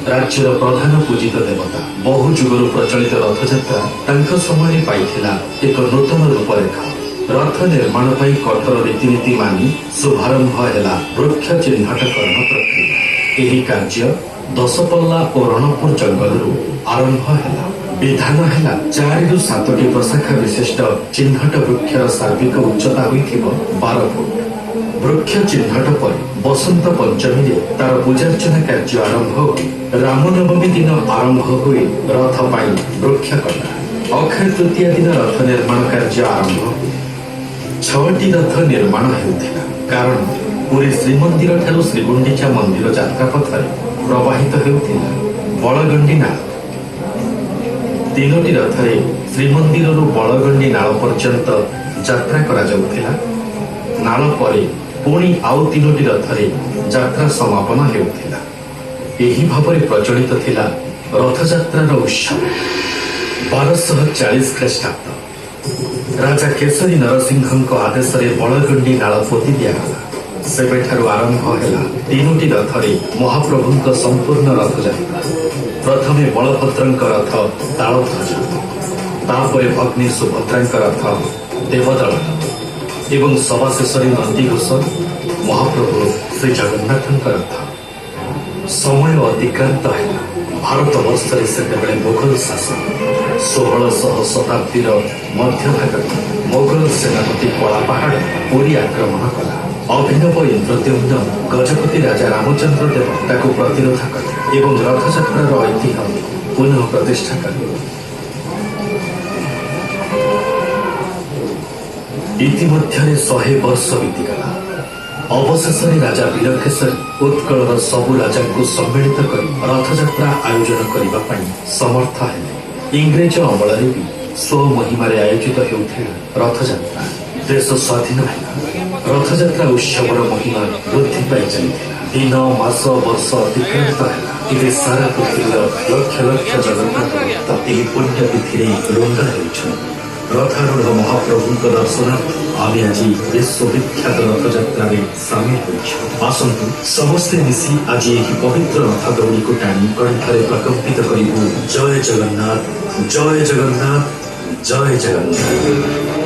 राज्यर प्रधान पूजित देवता बहु जुगरु प्रचलित रथयात्रा समय पाइथिला एक नूतन रूपरेखा। रथ निर्माण पाई कठोर रीतिनीति मानि शुभारंभ है वृक्ष चिह्नटकरण प्रक्रिया। यही कार्य दशपल्ला और रणपुर जंगलरू आरंभ है। विधान है 4 ରୁ 7ଟି प्रशाखा विशिष्ट चिह्नट वृक्षर सार्विक उच्चता होइथिबो 12 फुट। वृक्ष चिह्नट पर बसंत पंचमी तार पूजार्चना कार्य आरंभ हो रामनवमी दिन आरंभ हो रथ पाई वृक्ष कटा। अक्षय तृतीया दिन रथ निर्माण कार्य आरंभ हो 6टी रथ निर्माण होता। कारण पुरी श्रीमंदिर ठारू श्रीगुंडीचा मंदिर यात्रा पथरे प्रवाहित होता बलगंडी नाल। 3टी रथरे श्रीमंदिर बलगंडी नाल पर्यंत यात्रा करा जाउथिला। नाल परे पुणी आउ 3टी रथरे यात्रा समापन हेउथिला। एही भाବରେ प्रचलित थिला रथयात्रार उत्सव। 1240 ख्रीष्टाब्द राजा केशरी नरसिंहଙ୍କ आदेशरे बलगंडी नाल पोति दियागला। सेबेठारु आरंभ ହେଲା 3ଟି रथरे महाप्रभुଙ୍କ संपूर्ण रथयात्रा। प्रथमे बलभद्रଙ୍କ रथ तालध्वज, तापरे भग्नी सुभद्राଙ୍କ रथ देवदलन एवं सभाशेषरे नंदीघोष महाप्रभु श्री जगन्नाथଙ୍କ रथ। समय अतिक्रांत है। भारत वर्षରେ ସେତେବେଳେ ମୋଗଲ ଶାସନ। 1600 शताब्दीर मध्यभाग मोगल सेनापति कलापाहाड़ पुरी आक्रमण कला। अभिनव इंद्रद्युम्न गजपति राजा रामचंद्र देव ताकू प्रतिरोध कले एवं रथयात्रार ऐतिह्य पुनः प्रतिष्ठा कले। इतिमध्यरे 100 वर्ष बीतीगला। अवशेष राजा वीरकेशरी उत्कलर सबु राजा को सम्मिलित कर रथयात्रा आयोजन करने समर्थ है। इंग्रेज अमल भी स्वमहिमार आयोजित होता रथयात्रा। देश स्वाधीन है। रथयात्रा उत्सवर महिमा वृद्धि पाई चलता। दिन मास वर्ष अतिक्रांत है। सारा पृथ्वीर लक्ष लक्ष जगन्नाथ भक्त यह पुण्यतिथि रुंड हो रथारूढ़ महाप्रभु दर्शनार्थ आम आज विश्वविख्यात रथयात्रा सामिल हो। आसतु समस्ते मिसी आज यही पवित्र रथ दौड़ी को टाणी कंठरे प्रकम्पित करूँ जय जगन्नाथ जय जगन्नाथ जय जगन्नाथ।